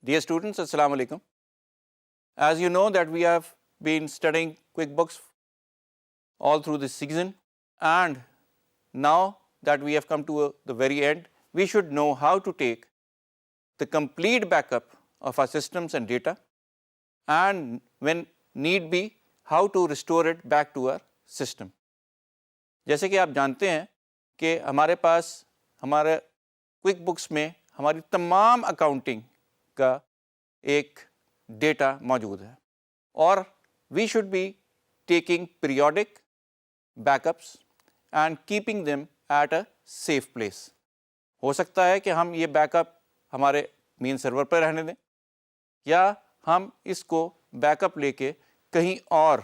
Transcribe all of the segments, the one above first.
Dear students, Assalamu alaikum. As you know that we have been studying QuickBooks all through this season, and now that we have come to the very end, we should know how to take the complete backup of our systems and data, and when need be, how to restore it back to our system. جیسے کہ آپ جانتے ہیں کہ ہمارے پاس ہمارے quick books میں ہماری تمام اکاؤنٹنگ کا ایک ڈیٹا موجود ہے، اور we should be taking periodic backups and keeping them at a safe place. ہو سکتا ہے کہ ہم یہ بیک اپ ہمارے مین سرور پہ رہنے دیں، یا ہم اس کو بیک اپ لے کے کہیں اور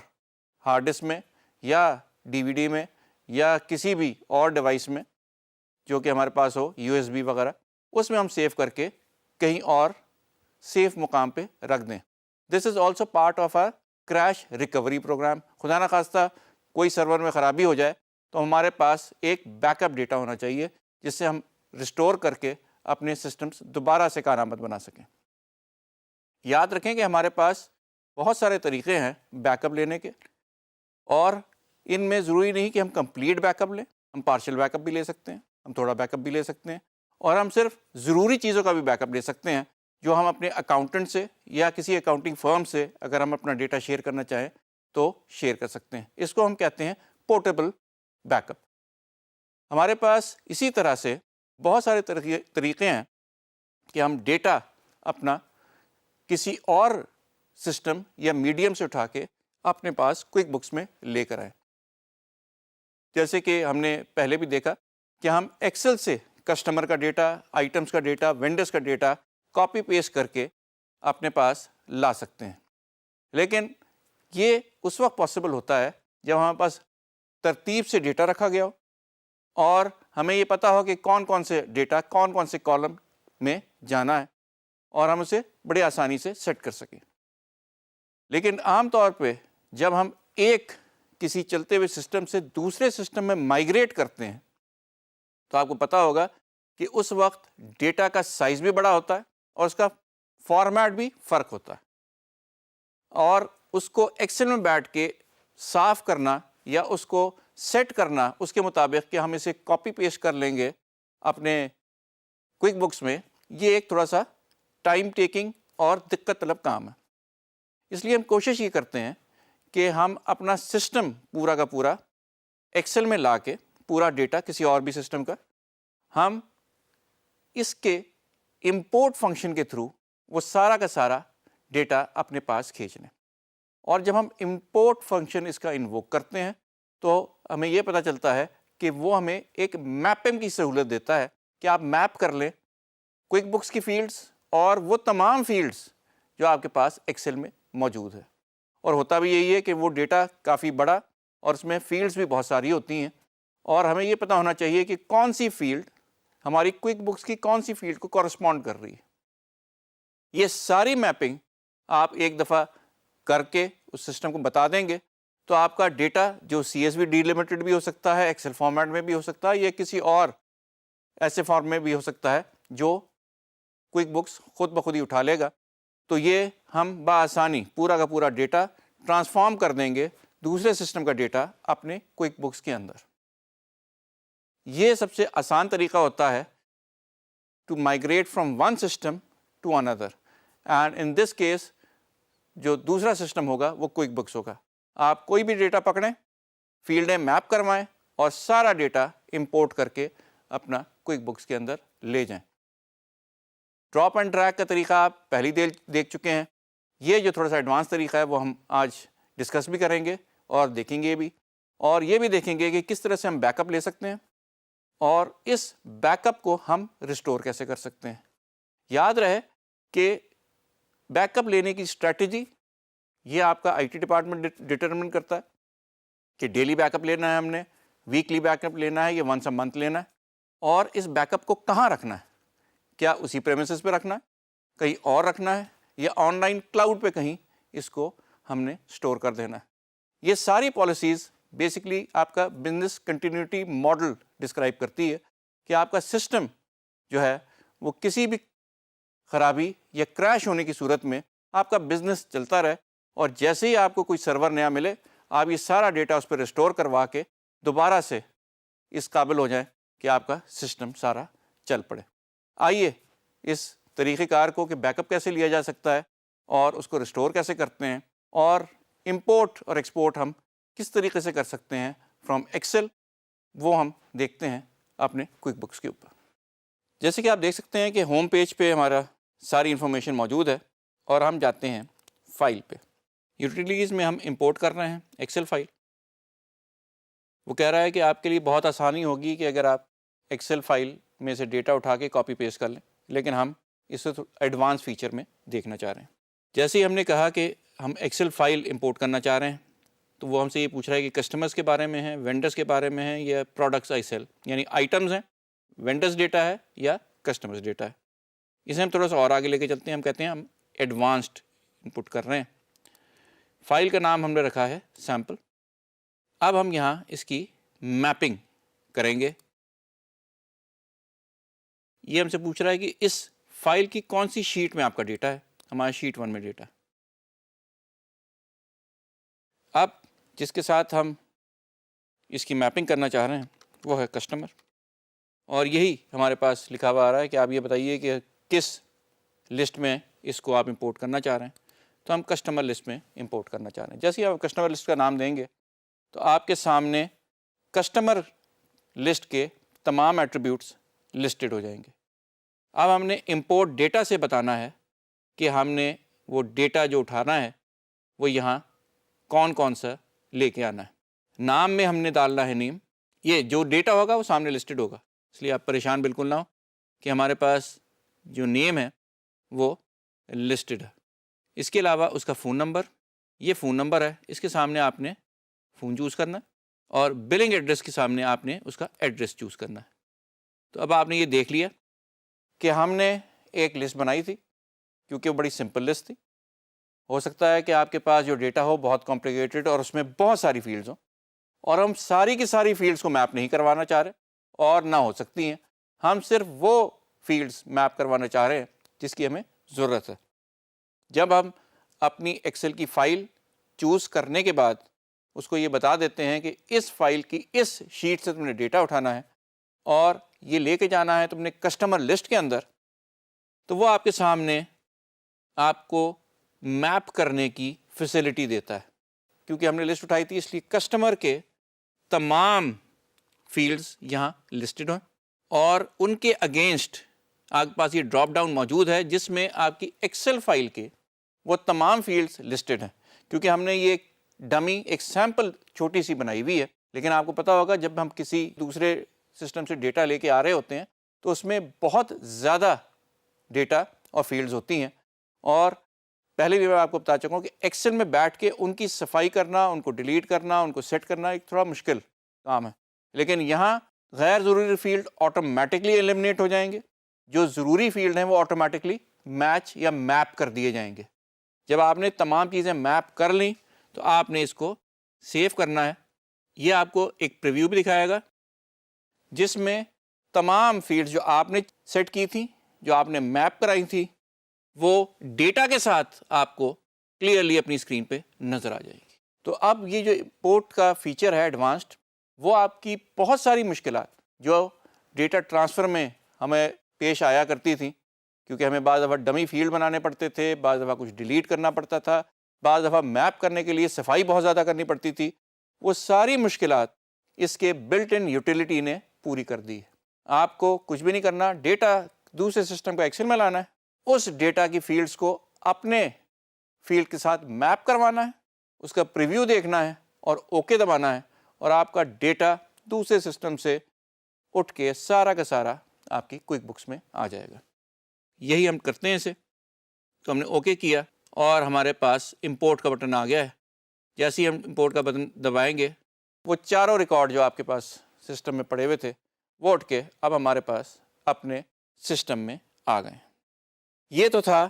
ہارڈ ڈسک میں یا ڈی وی ڈی میں یا کسی بھی اور ڈیوائس میں جو کہ ہمارے پاس ہو، یو ایس بی وغیرہ، اس میں ہم سیو کر کے کہیں اور سیف مقام پہ رکھ دیں. This is also part of our crash recovery program. خدا نخواستہ کوئی سرور میں خرابی ہو جائے تو ہمارے پاس ایک بیک اپ ڈیٹا ہونا چاہیے جس سے ہم ریسٹور کر کے اپنے سسٹمز دوبارہ سے کارآمد بنا سکیں. یاد رکھیں کہ ہمارے پاس بہت سارے طریقے ہیں بیک اپ لینے کے، اور ان میں ضروری نہیں کہ ہم کمپلیٹ بیک اپ لیں. ہم پارشل بیک اپ بھی لے سکتے ہیں، ہم تھوڑا بیک اپ بھی لے سکتے ہیں، اور ہم صرف ضروری چیزوں کا بھی بیک اپ لے سکتے ہیں جو ہم اپنے اکاؤنٹنٹ سے یا کسی اکاؤنٹنگ فرم سے اگر ہم اپنا ڈیٹا شیئر کرنا چاہیں تو شیئر کر سکتے ہیں. اس کو ہم کہتے ہیں پورٹیبل بیک اپ. ہمارے پاس اسی طرح سے بہت سارے طریقے ہیں کہ ہم ڈیٹا اپنا کسی اور سسٹم یا میڈیم سے اٹھا کے اپنے پاس کوئک بکس میں لے کر آئیں. جیسے کہ ہم نے پہلے بھی دیکھا کہ ہم ایکسل سے کسٹمر کا ڈیٹا، آئٹمس کا ڈیٹا، وینڈرس کا ڈیٹا کاپی پیسٹ کر کے اپنے پاس لا سکتے ہیں. لیکن یہ اس وقت پاسبل ہوتا ہے جب ہمارے پاس ترتیب سے ڈیٹا رکھا گیا ہو اور ہمیں یہ پتہ ہو کہ کون کون سے ڈیٹا کون کون سے کالم میں جانا ہے، اور ہم اسے بڑی آسانی سے سیٹ کر سکیں. لیکن عام طور پہ جب ہم ایک کسی چلتے ہوئے سسٹم سے دوسرے سسٹم میں مائیگریٹ کرتے ہیں تو آپ کو پتہ ہوگا کہ اس وقت ڈیٹا کا سائز بھی بڑا ہوتا ہے اور اس کا فارمیٹ بھی فرق ہوتا ہے، اور اس کو ایکسل میں بیٹھ کے صاف کرنا یا اس کو سیٹ کرنا اس کے مطابق کہ ہم اسے کاپی پیسٹ کر لیں گے اپنے کوئک بکس میں، یہ ایک تھوڑا سا ٹائم ٹیکنگ اور دقت طلب کام ہے. اس لیے ہم کوشش یہ کرتے ہیں کہ ہم اپنا سسٹم پورا کا پورا ایکسل میں لا کے پورا ڈیٹا کسی اور بھی سسٹم کا ہم اس کے امپورٹ فنکشن کے تھرو وہ سارا کا سارا ڈیٹا اپنے پاس کھینچ لیں. اور جب ہم امپورٹ فنکشن اس کا انووک کرتے ہیں تو ہمیں یہ پتہ چلتا ہے کہ وہ ہمیں ایک میپنگ کی سہولت دیتا ہے کہ آپ میپ کر لیں کوئک بکس کی فیلڈز اور وہ تمام فیلڈز جو آپ کے پاس ایکسل میں موجود ہے. اور ہوتا بھی یہی ہے کہ وہ ڈیٹا کافی بڑا اور اس میں فیلڈز بھی بہت ساری ہوتی ہیں، اور ہمیں یہ پتہ ہونا چاہیے کہ کون سی فیلڈ ہماری کوئک بکس کی کون سی فیلڈ کو کورسپونڈ کر رہی ہے. یہ ساری میپنگ آپ ایک دفعہ کر کے اس سسٹم کو بتا دیں گے تو آپ کا ڈیٹا جو سی ایس وی ڈی لمیٹڈ بھی ہو سکتا ہے، ایکسل فارمیٹ میں بھی ہو سکتا ہے، یا کسی اور ایسے فارم میں بھی ہو سکتا ہے جو کوئک بکس خود بخود ہی اٹھا لے گا. تو یہ ہم بآسانی پورا کا پورا ڈیٹا ٹرانسفارم کر دیں گے دوسرے سسٹم کا ڈیٹا اپنے کوئک بکس کے اندر. یہ سب سے آسان طریقہ ہوتا ہے to migrate from one system to اندر، اینڈ ان دس کیس جو دوسرا سسٹم ہوگا وہ کوئک بکس ہوگا. آپ کوئی بھی ڈیٹا پکڑیں، فیلڈیں میپ کروائیں اور سارا ڈیٹا امپورٹ کر کے اپنا کوئک بکس کے اندر لے جائیں. ڈراپ اینڈ ڈریگ کا طریقہ آپ پہلی دیکھ چکے ہیں. یہ جو تھوڑا سا ایڈوانس طریقہ ہے وہ ہم آج ڈسکس بھی کریں گے اور دیکھیں گے بھی، اور یہ بھی دیکھیں گے کہ کس طرح سے ہم بیک اپ لے سکتے ہیں اور اس بیک اپ کو ہم ریسٹور کیسے کر سکتے ہیں. یاد رہے کہ بیک اپ لینے کی اسٹریٹجی یہ آپ کا آئی ٹی ڈپارٹمنٹ ڈٹرمن کرتا ہے کہ ڈیلی بیک اپ لینا ہے ہم نے، ویکلی بیک اپ لینا ہے یا ونس اے منتھ لینا ہے، اور اس بیک اپ کو کہاں رکھنا ہے. کیا اسی پریمیسز پہ رکھنا ہے، کہیں اور رکھنا ہے، یا آن لائن کلاؤڈ پہ کہیں اس کو ہم نے اسٹور کر دینا ہے. یہ ساری پالیسیز بیسکلی آپ کا بزنس کنٹینیوٹی ماڈل ڈسکرائب کرتی ہے کہ آپ کا سسٹم جو ہے وہ کسی بھی خرابی یا کریش ہونے کی صورت میں آپ کا بزنس چلتا رہے، اور جیسے ہی آپ کو کوئی سرور نیا ملے آپ یہ سارا ڈیٹا اس پہ ریسٹور کروا کے دوبارہ سے اس قابل ہو جائیں کہ آپ کا سسٹم سارا چل پڑے۔ آئیے اس طریقہ کار کو کہ بیک اپ کیسے لیا جا سکتا ہے اور اس کو ریسٹور کیسے کرتے ہیں، اور امپورٹ اور ایکسپورٹ ہم کس طریقے سے کر سکتے ہیں فرام ایکسل، وہ ہم دیکھتے ہیں اپنے کوئک بکس کے اوپر۔ جیسے کہ آپ دیکھ سکتے ہیں کہ ہوم پیج پہ ہمارا ساری انفارمیشن موجود ہے، اور ہم جاتے ہیں فائل پہ۔ یوٹیلیٹیز میں ہم امپورٹ کر رہے ہیں ایکسل فائل۔ وہ کہہ رہا ہے کہ آپ کے لیے بہت آسانی ہوگی کہ اگر آپ ایکسل فائل میں سے ڈیٹا اٹھا کے کاپی پیسٹ کر لیں، لیکن ہم اس سے ایڈوانس فیچر میں دیکھنا چاہ رہے ہیں۔ جیسے ہی ہم نے کہا کہ ہم ایکسل فائل امپورٹ کرنا چاہ رہے ہیں، تو وہ ہم سے یہ پوچھ رہا ہے کہ کسٹمرز کے بارے میں ہے، وینڈرز کے بارے میں ہے، یا پروڈکٹس آئی سیل، یعنی آئٹمز ہیں، وینڈرز ڈیٹا ہے یا کسٹمرز ڈیٹا ہے۔ اسے ہم تھوڑا سا اور آگے لے کے چلتے ہیں، ہم کہتے ہیں ہم ایڈوانسڈ انپٹ کر رہے ہیں۔ فائل کا نام ہم نے رکھا ہے سیمپل۔ اب ہم یہاں اس کی میپنگ کریں گے۔ یہ ہم سے پوچھ رہا ہے کہ اس فائل کی کون سی شیٹ میں آپ کا ڈیٹا ہے۔ ہمارا شیٹ 1 میں ڈیٹا ہے۔ اب جس کے ساتھ ہم اس کی میپنگ کرنا چاہ رہے ہیں وہ ہے کسٹمر، اور یہی ہمارے پاس لکھا ہوا آ رہا ہے کہ آپ یہ بتائیے کہ کس لسٹ میں اس کو آپ امپورٹ کرنا چاہ رہے ہیں۔ تو ہم کسٹمر لسٹ میں امپورٹ کرنا چاہ رہے ہیں۔ جیسے ہی آپ کسٹمر لسٹ کا نام دیں گے تو آپ کے سامنے کسٹمر لسٹ کے تمام ایٹریبیوٹس لسٹڈ ہو جائیں گے۔ اب ہم نے امپورٹ ڈیٹا سے بتانا ہے کہ ہم نے وہ ڈیٹا جو اٹھانا ہے وہ یہاں کون کون سا لے کے آنا ہے۔ نام میں ہم نے ڈالنا ہے نیم۔ یہ جو ڈیٹا ہوگا وہ سامنے لسٹڈ ہوگا، اس لیے آپ پریشان بالکل نہ ہو کہ ہمارے پاس جو نیم ہے وہ لسٹڈ ہے۔ اس کے علاوہ اس کا فون نمبر، یہ فون نمبر ہے، اس کے سامنے آپ نے فون چوز کرنا ہے، اور بلنگ ایڈریس کے سامنے آپ نے اس کا ایڈریس چوز کرنا ہے۔ تو اب آپ نے یہ دیکھ لیا کہ ہم نے ایک لسٹ بنائی تھی، کیونکہ وہ بڑی سمپل لسٹ تھی۔ ہو سکتا ہے کہ آپ کے پاس جو ڈیٹا ہو بہت کمپلیکیٹڈ اور اس میں بہت ساری فیلڈز ہوں، اور ہم ساری کی ساری فیلڈز کو میپ نہیں کروانا چاہ رہے، اور نہ ہو سکتی ہیں، ہم صرف وہ فیلڈز میپ کروانا چاہ رہے ہیں جس کی ہمیں ضرورت ہے۔ جب ہم اپنی ایکسل کی فائل چوز کرنے کے بعد اس کو یہ بتا دیتے ہیں کہ اس فائل کی اس شیٹ سے تم نے ڈیٹا اٹھانا ہے اور یہ لے کے جانا ہے تم نے کسٹمر لسٹ کے اندر، تو وہ آپ کے سامنے آپ کو میپ کرنے کی فیسلٹی دیتا ہے۔ کیونکہ ہم نے لسٹ اٹھائی تھی اس لیے کسٹمر کے تمام فیلڈز یہاں لسٹڈ ہیں، اور ان کے اگینسٹ آپ کے پاس یہ ڈراپ ڈاؤن موجود ہے جس میں آپ کی ایکسل فائل کے وہ تمام فیلڈز لسٹڈ ہیں۔ کیونکہ ہم نے یہ ڈمی ایک سیمپل چھوٹی سی بنائی ہوئی ہے، لیکن آپ کو پتا ہوگا جب ہم کسی دوسرے سسٹم سے ڈیٹا لے کے آ رہے ہوتے ہیں تو اس میں بہت زیادہ ڈیٹا اور فیلڈز ہوتی ہیں، اور پہلے بھی میں آپ کو بتا چکا ہوں کہ ایکسل میں بیٹھ کے ان کی صفائی کرنا، ان کو ڈیلیٹ کرنا، ان کو سیٹ کرنا ایک تھوڑا مشکل کام ہے۔ لیکن یہاں غیر ضروری فیلڈ آٹومیٹکلی ایلیمنیٹ ہو جائیں گے، جو ضروری فیلڈ ہیں وہ آٹومیٹکلی میچ یا میپ کر دیے جائیں گے۔ جب آپ نے تمام چیزیں میپ کر لیں تو آپ نے اس کو سیو کرنا ہے۔ یہ آپ کو ایک پریویو بھی دکھائے گا جس میں تمام فیلڈز جو آپ نے سیٹ کی تھیں، جو آپ نے میپ کرائی تھی، وہ ڈیٹا کے ساتھ آپ کو کلیئرلی اپنی اسکرین پہ نظر آ جائے گی۔ تو اب یہ جو امپورٹ کا فیچر ہے ایڈوانسڈ، وہ آپ کی بہت ساری مشکلات جو ڈیٹا ٹرانسفر میں ہمیں پیش آیا کرتی تھیں، کیونکہ ہمیں بعض دفعہ ڈمی فیلڈ بنانے پڑتے تھے، بعض دفعہ کچھ ڈیلیٹ کرنا پڑتا تھا، بعض دفعہ میپ کرنے کے لیے صفائی بہت زیادہ کرنی پڑتی تھی، وہ ساری مشکلات اس کے بلٹ ان یوٹیلیٹی نے پوری کر دی ہے۔ آپ کو کچھ بھی نہیں کرنا، ڈیٹا دوسرے سسٹم کو ایکسل میں لانا ہے، اس ڈیٹا کی فیلڈز کو اپنے فیلڈ کے ساتھ میپ کروانا ہے، اس کا پریویو دیکھنا ہے اور اوکے دبانا ہے، اور آپ کا ڈیٹا دوسرے سسٹم سے اٹھ کے سارا کا سارا آپ کی کوئک بکس میں آ جائے گا۔ یہی ہم کرتے ہیں اسے۔ تو ہم نے اوکے کیا اور ہمارے پاس امپورٹ کا بٹن آ گیا ہے۔ جیسے ہی ہم امپورٹ کا بٹن دبائیں گے، وہ چاروں ریکارڈ جو آپ کے پاس سسٹم میں پڑے ہوئے تھے وہ اٹھ کے اب ہمارے پاس اپنے سسٹم میں آ گئے۔ یہ تو تھا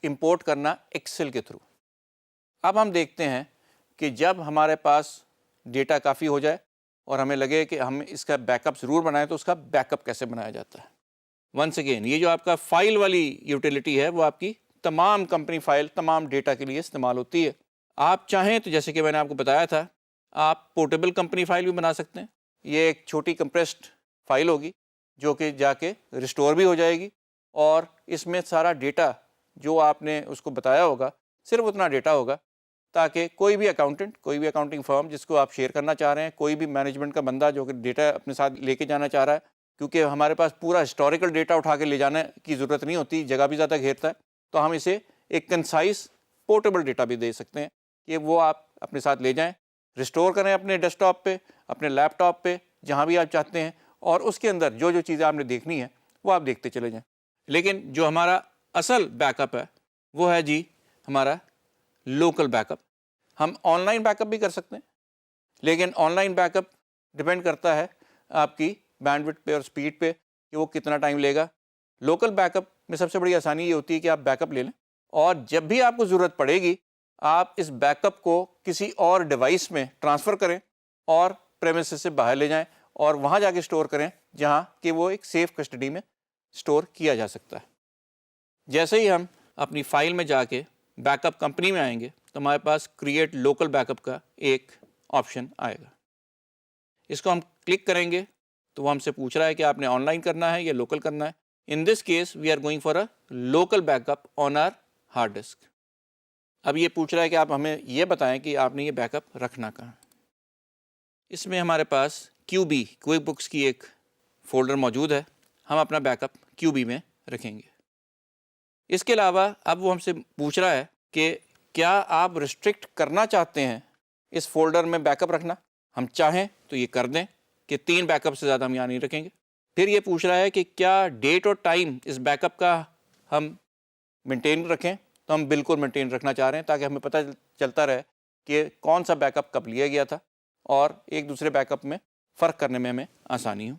امپورٹ کرنا ایکسل کے تھرو۔ اب ہم دیکھتے ہیں کہ جب ہمارے پاس ڈیٹا کافی ہو جائے اور ہمیں لگے کہ ہم اس کا بیک اپ ضرور بنائیں، تو اس کا بیک اپ کیسے بنایا جاتا ہے۔ ونس اگین یہ جو آپ کا فائل والی یوٹیلیٹی ہے وہ آپ کی تمام کمپنی فائل تمام ڈیٹا کے لیے استعمال ہوتی ہے. آپ چاہیں تو جیسے کہ میں نے آپ کو بتایا تھا آپ پورٹیبل کمپنی فائل بھی بنا سکتے ہیں. یہ ایک چھوٹی کمپریسڈ فائل ہوگی جو کہ جا کے ریسٹور بھی ہو جائے گی اور اس میں سارا ڈیٹا جو آپ نے اس کو بتایا ہوگا صرف اتنا ڈیٹا ہوگا تاکہ کوئی بھی اکاؤنٹنٹ کوئی بھی اکاؤنٹنگ فرم جس کو آپ شیئر کرنا چاہ رہے ہیں کوئی بھی مینجمنٹ کا بندہ جو کہ ڈیٹا اپنے ساتھ لے کے جانا چاہ رہا ہے کیونکہ ہمارے پاس پورا ہسٹوریکل ڈیٹا اٹھا کے لے جانے کی ضرورت نہیں ہوتی جگہ بھی زیادہ گھیرتا ہے تو ہم اسے ایک کنسائز پورٹیبل ڈیٹا بھی دے سکتے ہیں کہ وہ آپ اپنے ساتھ لے جائیں ریسٹور کریں اپنے ڈیسک ٹاپ پہ اپنے لیپ ٹاپ پہ جہاں بھی آپ چاہتے ہیں اور اس کے اندر جو جو چیزیں آپ نے دیکھنی ہے وہ آپ دیکھتے چلے جائیں. لیکن جو ہمارا اصل بیک اپ ہے وہ ہے جی ہمارا لوکل بیک اپ. ہم آن لائن بیک اپ بھی کر سکتے ہیں لیکن on line back up depend کرتا ہے آپ کی بینڈ وڈتھ پہ اور اسپیڈ پہ کہ وہ کتنا ٹائم لے گا. لوکل بیک اپ میں سب سے بڑی آسانی یہ ہوتی ہے کہ آپ بیک اپ لے لیں اور جب بھی آپ کو ضرورت پڑے گی آپ اس بیک اپ کو کسی اور ڈیوائس میں ٹرانسفر کریں اور پریمیسز سے باہر لے جائیں اور وہاں جا کے اسٹور کریں جہاں کہ وہ ایک سیف کسٹڈی میں اسٹور کیا جا سکتا ہے. جیسے ہی ہم اپنی فائل میں جا کے بیک اپ کمپنی میں آئیں گے تو ہمارے پاس کریٹ لوکل بیک اپ کا ایک آپشن آئے گا. اس کو ہم کلک کریں گے تو وہ ہم سے پوچھ رہا ہے کہ آپ نے آن لائن کرنا ہے یا لوکل کرنا ہے. In this case we are going for a local backup on our hard disk. اب یہ پوچھ رہا ہے کہ آپ ہمیں یہ بتائیں کہ آپ نے یہ بیک اپ رکھنا کہاں. اس میں ہمارے پاس کوئک بکس کی ایک فولڈر موجود ہے. ہم اپنا بیک اپ QB میں رکھیں گے. اس کے علاوہ اب وہ ہم سے پوچھ رہا ہے کہ کیا آپ ریسٹرکٹ کرنا چاہتے ہیں اس فولڈر میں بیک اپ رکھنا. ہم چاہیں تو یہ کر دیں کہ 3 بیک اپ سے زیادہ ہم یہاں نہیں رکھیں گے. پھر یہ پوچھ رہا ہے کہ کیا ڈیٹ اور ٹائم اس بیک اپ کا ہم مینٹین رکھیں تو ہم بالکل مینٹین رکھنا چاہ رہے ہیں تاکہ ہمیں پتہ چلتا رہے کہ کون سا بیک اپ کب لیا گیا تھا اور ایک دوسرے بیک اپ میں فرق کرنے میں ہمیں آسانی ہو.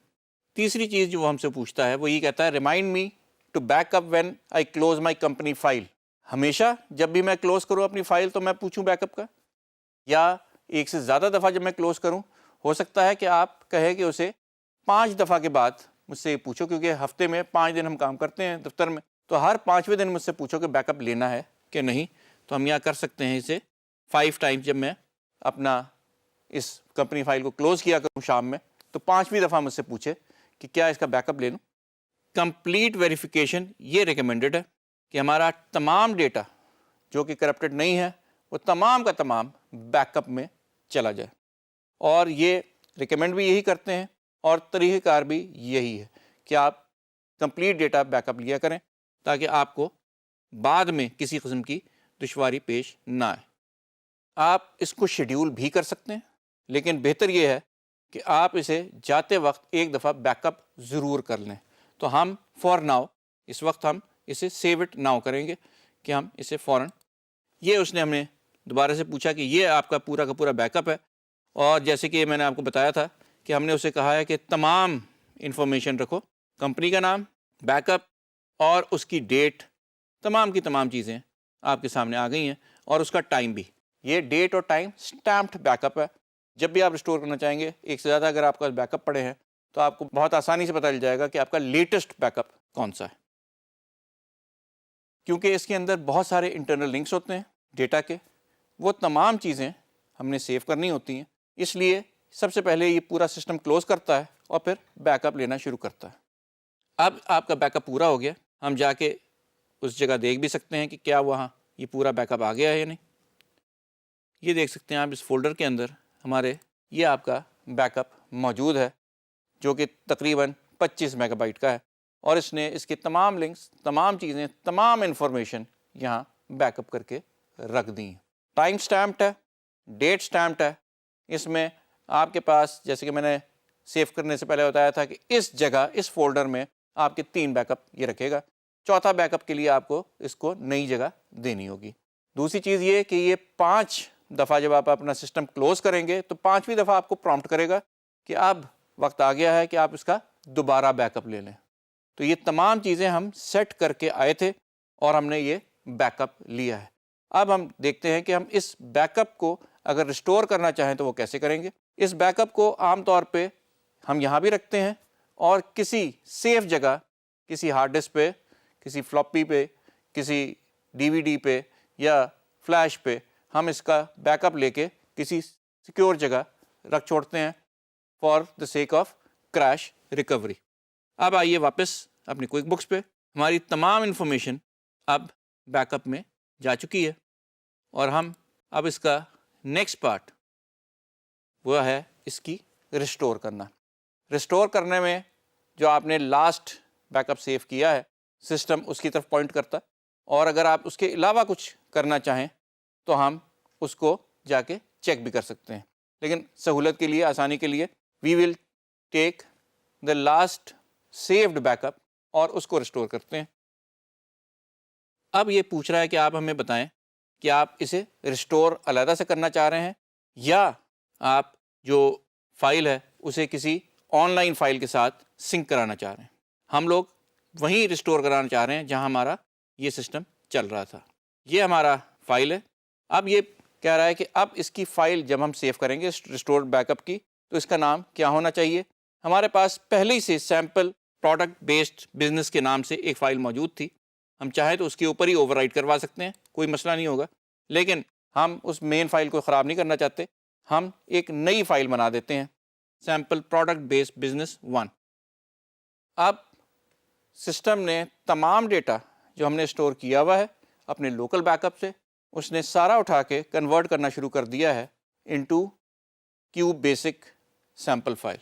تیسری چیز جو وہ ہم سے پوچھتا ہے وہ یہ کہتا ہے remind me to back up when I close my company file. ہمیشہ جب بھی میں کلوز کروں اپنی فائل تو میں پوچھوں بیک اپ کا یا ایک سے زیادہ دفعہ جب میں کلوز کروں ہو سکتا ہے کہ آپ کہیں کہ اسے 5 دفعہ کے بعد مجھ سے یہ پوچھو کیونکہ ہفتے میں 5 دن ہم کام کرتے ہیں دفتر میں تو ہر 5ویں دن مجھ سے پوچھو کہ بیک اپ لینا ہے کہ نہیں. تو ہم یہاں کر سکتے ہیں اسے 5 ٹائمز جب میں اپنا اس کمپنی فائل کو کلوز کیا کروں شام میں تو 5ویں دفعہ مجھ سے پوچھے کہ کیا اس کا بیک اپ لے لوں. کمپلیٹ ویریفیکیشن یہ ریکمینڈڈ ہے کہ ہمارا تمام ڈیٹا جو کہ کرپٹڈ نہیں ہے وہ تمام کا تمام بیک اپ میں چلا جائے اور یہ ریکمینڈ بھی یہی کرتے ہیں اور طریقہ کار بھی یہی ہے کہ آپ کمپلیٹ ڈیٹا بیک اپ لیا کریں تاکہ آپ کو بعد میں کسی قسم کی دشواری پیش نہ آئے. آپ اس کو شیڈیول بھی کر سکتے ہیں لیکن بہتر یہ ہے کہ آپ اسے جاتے وقت ایک دفعہ بیک اپ ضرور کر لیں. تو ہم فار ناؤ اس وقت ہم اسے سیو اٹ ناؤ کریں گے کہ ہم اسے فوراً یہ اس نے ہمیں دوبارہ سے پوچھا کہ یہ آپ کا پورا بیک اپ ہے اور جیسے کہ میں نے آپ کو بتایا تھا کہ ہم نے اسے کہا ہے کہ تمام انفارمیشن رکھو کمپنی کا نام بیک اپ اور اس کی ڈیٹ تمام کی تمام چیزیں آپ کے سامنے آ گئی ہیں اور اس کا ٹائم بھی. یہ ڈیٹ اور ٹائم اسٹیمپڈ بیک اپ ہے. جب بھی آپ ریسٹور کرنا چاہیں گے ایک سے زیادہ اگر آپ کا بیک اپ پڑے ہیں تو آپ کو بہت آسانی سے پتہ چل جائے گا کہ آپ کا لیٹسٹ بیک اپ کون سا ہے کیونکہ اس کے اندر بہت سارے انٹرنل لنکس ہوتے ہیں ڈیٹا کے. وہ تمام چیزیں ہم نے سیو کرنی ہوتی ہیں اس لیے سب سے پہلے یہ پورا سسٹم کلوز کرتا ہے اور پھر بیک اپ لینا شروع کرتا ہے. اب آپ کا بیک اپ پورا ہو گیا. ہم جا کے اس جگہ دیکھ بھی سکتے ہیں کہ کیا وہاں یہ پورا بیک اپ آ گیا ہے یا نہیں. یہ دیکھ سکتے ہیں آپ اس فولڈر کے اندر ہمارے یہ آپ کا بیک اپ موجود ہے جو کہ تقریباً 25 میگا بائٹ کا ہے اور اس نے اس کے تمام لنکس تمام چیزیں تمام انفارمیشن یہاں بیک اپ کر کے رکھ دی ہیں. ٹائم سٹیمپڈ ہے ڈیٹ سٹیمپڈ ہے. اس میں آپ کے پاس جیسے کہ میں نے سیو کرنے سے پہلے بتایا تھا کہ اس جگہ اس فولڈر میں آپ کے 3 بیک اپ یہ رکھے گا. چوتھا بیک اپ کے لیے آپ کو اس کو نئی جگہ دینی ہوگی. دوسری چیز یہ کہ یہ 5 دفعہ جب آپ اپنا سسٹم کلوز کریں گے تو 5ویں دفعہ آپ کو پرومپٹ کرے گا کہ اب وقت آ گیا ہے کہ آپ اس کا دوبارہ بیک اپ لے لیں. تو یہ تمام چیزیں ہم سیٹ کر کے آئے تھے اور ہم نے یہ بیک اپ لیا ہے. اب ہم دیکھتے ہیں کہ ہم اس بیک اپ کو اگر ریسٹور کرنا چاہیں تو وہ کیسے کریں گے. اس بیک اپ کو عام طور پہ ہم یہاں بھی رکھتے ہیں اور کسی سیف جگہ کسی ہارڈ ڈسک پہ، کسی فلاپی پہ، کسی ڈی وی ڈی پہ یا فلیش پہ ہم اس کا بیک اپ لے کے کسی سیکیور جگہ رکھ چھوڑتے ہیں for the sake of crash recovery. اب آئیے واپس اپنی کوئک بکس پہ. ہماری تمام انفارمیشن اب بیک اپ میں جا چکی ہے اور ہم اب اس کا نیکسٹ پارٹ وہ ہے اس کی ریسٹور کرنا. ریسٹور کرنے میں جو آپ نے لاسٹ بیک اپ سیو کیا ہے سسٹم اس کی طرف پوائنٹ کرتا ہے، اور اگر آپ اس کے علاوہ کچھ کرنا چاہیں تو ہم اس کو جا کے چیک بھی کر سکتے ہیں. لیکن سہولت کے لیے، آسانی کے لیے we will take the last saved backup اور اس کو ریسٹور کرتے ہیں. اب یہ پوچھ رہا ہے کہ آپ ہمیں بتائیں کہ آپ اسے ریسٹور علیحدہ سے کرنا چاہ رہے ہیں یا آپ جو فائل ہے اسے کسی آن لائن فائل کے ساتھ سنک کرانا چاہ رہے ہیں. ہم لوگ وہیں ریسٹور کرانا چاہ رہے ہیں جہاں ہمارا یہ سسٹم چل رہا تھا. یہ ہمارا فائل ہے. اب یہ کہہ رہا ہے کہ اب اس کی فائل جب ہم سیو کریں گے ریسٹور بیک اپ کی تو اس کا نام کیا ہونا چاہیے. ہمارے پاس پہلے ہی سے سیمپل پروڈکٹ بیسڈ بزنس کے نام سے ایک فائل موجود تھی. ہم چاہیں تو اس کے اوپر ہی اوور رائٹ کروا سکتے ہیں، کوئی مسئلہ نہیں ہوگا. لیکن ہم اس مین فائل کو خراب نہیں کرنا چاہتے، ہم ایک نئی فائل بنا دیتے ہیں سیمپل پروڈکٹ بیسڈ بزنس 1. اب سسٹم نے تمام ڈیٹا جو ہم نے اسٹور کیا ہوا ہے اپنے لوکل بیک اپ سے اس نے سارا اٹھا کے کنورٹ کرنا شروع کر دیا ہے into cube basic sample file.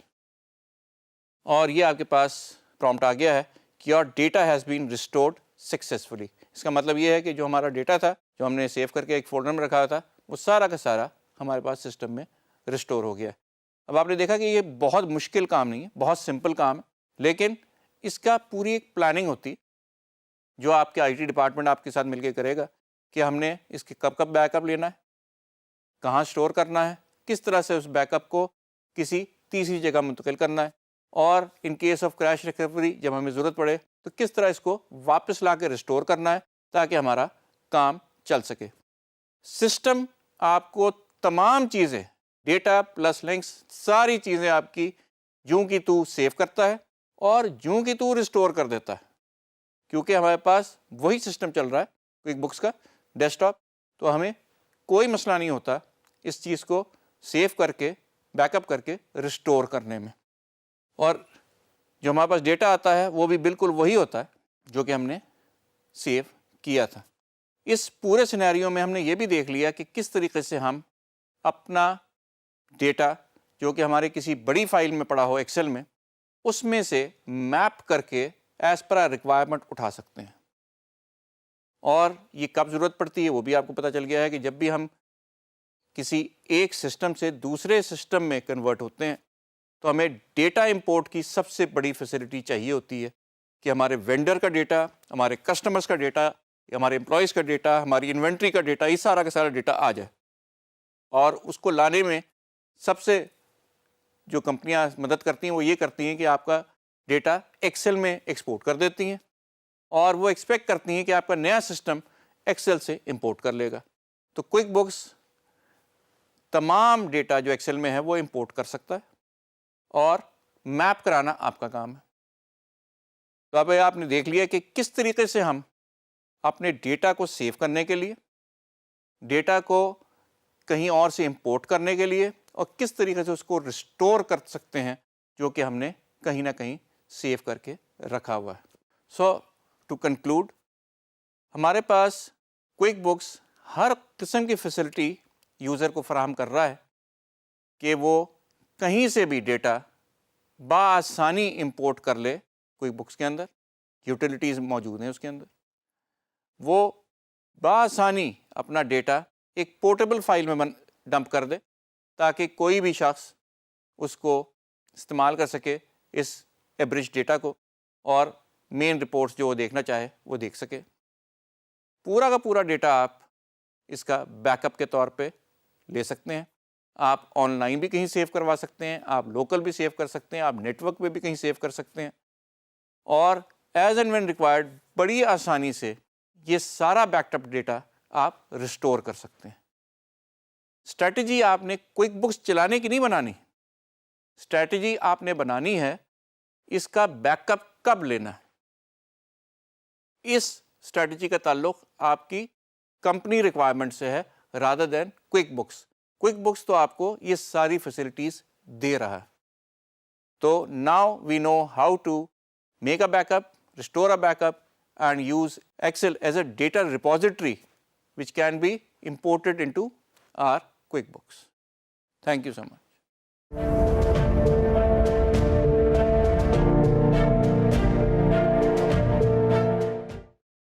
اور یہ آپ کے پاس پرومپٹ آ گیا ہے کہ your data has been restored successfully. اس کا مطلب یہ ہے کہ جو ہمارا ڈیٹا تھا جو ہم نے سیو کر کے ایک فولڈر میں رکھا تھا وہ سارا کا سارا ہمارے پاس سسٹم میں ریسٹور ہو گیا ہے. اب آپ نے دیکھا کہ یہ بہت مشکل کام نہیں ہے، بہت سمپل کام ہے، لیکن اس کا پوری ایک پلاننگ ہوتی جو آپ کے آئی ٹی ڈپارٹمنٹ آپ کے ساتھ مل کے کرے گا کہ ہم نے اس کے کب بیک اپ لینا ہے، کہاں اسٹور کرنا ہے، کس طرح سے اس بیک اپ کو کسی تیسری جگہ منتقل کرنا ہے، اور in case of crash recovery جب ہمیں ضرورت پڑے تو کس طرح اس کو واپس لا کے ریسٹور کرنا ہے تاکہ ہمارا کام چل سکے. سسٹم آپ کو تمام چیزیں ڈیٹا پلس لنکس ساری چیزیں آپ کی جوں کی تو سیو کرتا ہے اور جوں کی تو ریسٹور کر دیتا ہے. کیونکہ ہمارے پاس وہی سسٹم چل رہا ہے کوئک بکس کا ڈیسک ٹاپ، تو ہمیں کوئی مسئلہ نہیں ہوتا اس چیز کو سیو کر کے بیک اپ کر کے ریسٹور کرنے میں. اور جو ہمارے پاس ڈیٹا آتا ہے وہ بھی بالکل وہی ہوتا ہے جو کہ ہم نے سیو کیا تھا. اس پورے سینیریو میں ہم نے یہ بھی دیکھ لیا کہ کس طریقے سے ہم اپنا ڈیٹا جو کہ ہمارے کسی بڑی فائل میں پڑا ہو ایکسل میں اس میں سے میپ کر کے ایز پر ریکوائرمنٹ اٹھا سکتے ہیں. اور یہ کب ضرورت پڑتی ہے وہ بھی آپ کو پتہ چل گیا ہے کہ جب بھی ہم کسی ایک سسٹم سے دوسرے سسٹم میں کنورٹ ہوتے ہیں تو ہمیں ڈیٹا امپورٹ کی سب سے بڑی فیسلٹی چاہیے ہوتی ہے کہ ہمارے وینڈر کا ڈیٹا، ہمارے کسٹمرز کا ڈیٹا، ہمارے امپلائیز کا ڈیٹا، ہماری انوینٹری کا ڈیٹا، یہ سارا کا سارا ڈیٹا آ جائے. اور اس کو لانے میں سب سے جو کمپنیاں مدد کرتی ہیں وہ یہ کرتی ہیں کہ آپ کا ڈیٹا ایکسل میں ایکسپورٹ کر دیتی ہیں اور وہ ایکسپیکٹ کرتی ہیں کہ آپ کا نیا سسٹم ایکسل سے امپورٹ کر لے گا. تو کوئک بکس تمام ڈیٹا جو ایکسل میں ہے وہ امپورٹ کر سکتا ہے اور میپ کرانا آپ کا کام ہے. تو اب آپ نے دیکھ لیا کہ کس طریقے سے ہم اپنے ڈیٹا کو سیو کرنے کے لیے، ڈیٹا کو کہیں اور سے امپورٹ کرنے کے لیے، اور کس طریقے سے اس کو ریسٹور کر سکتے ہیں جو کہ ہم نے کہیں نہ کہیں سیو کر کے رکھا ہوا ہے. سو ٹو کنکلوڈ، ہمارے پاس کوئک بکس ہر قسم کی فیسلٹی یوزر کو فراہم کر رہا ہے کہ وہ کہیں سے بھی ڈیٹا بآسانی امپورٹ کر لے. کوئک بکس کے اندر یوٹیلیٹیز موجود ہیں، اس کے اندر وہ بآسانی اپنا ڈیٹا ایک پورٹیبل فائل میں ڈمپ کر دے تاکہ کوئی بھی شخص اس کو استعمال کر سکے اس ایبریج ڈیٹا کو، اور مین رپورٹس جو وہ دیکھنا چاہے وہ دیکھ سکے. پورا کا پورا ڈیٹا آپ اس کا بیک اپ کے طور پہ لے سکتے ہیں. آپ آن لائن بھی کہیں سیو کروا سکتے ہیں، آپ لوکل بھی سیو کر سکتے ہیں، آپ نیٹ ورک پہ بھی کہیں سیو کر سکتے ہیں، اور ایز اینڈ وین ریکوائرڈ بڑی آسانی سے یہ سارا بیک اپ ڈیٹا آپ ریسٹور کر سکتے ہیں. اسٹریٹجی آپ نے کوئک بکس چلانے کی نہیں بنانی، اسٹریٹجی آپ نے بنانی ہے اس کا بیک اپ کب لینا ہے. اس اسٹریٹجی کا تعلق آپ کی کمپنی ریکوائرمنٹ سے ہے rather than quick books. Quick books تو آپ کو یہ ساری فیسلٹیز دے رہا ہے. تو now we know how to make a back up, restore a back up and use Excel as a data repository which can be imported into our QuickBooks. Thank you so much.